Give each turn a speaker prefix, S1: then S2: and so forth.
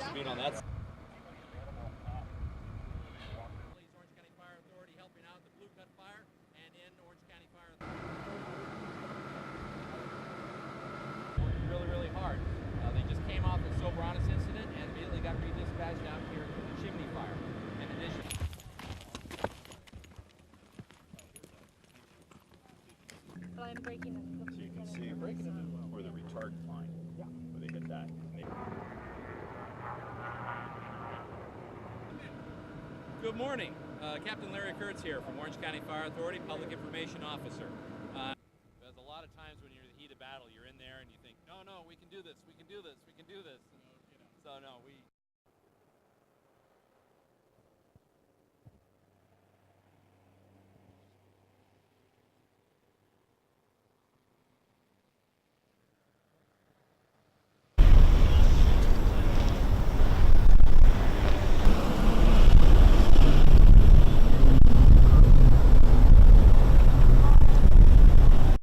S1: Thanks for being on that.
S2: Orange County Fire Authority helping out the Blue Cut Fire and in Orange County Fire Authority. Working really, really hard. They just came off the Soberanis incident and immediately got redispatched out here for the chimney fire. In addition,
S3: well, I'm breaking them.
S1: So you can see breaking them where the retardant line, where they hit that.
S2: good morning. Captain Larry Kurtz here from Orange County Fire Authority, Public Information Officer. There's a lot of times when you're in the heat of battle, you're in there and you think, no, we can do this, we can do this, we can do this. And, so no, we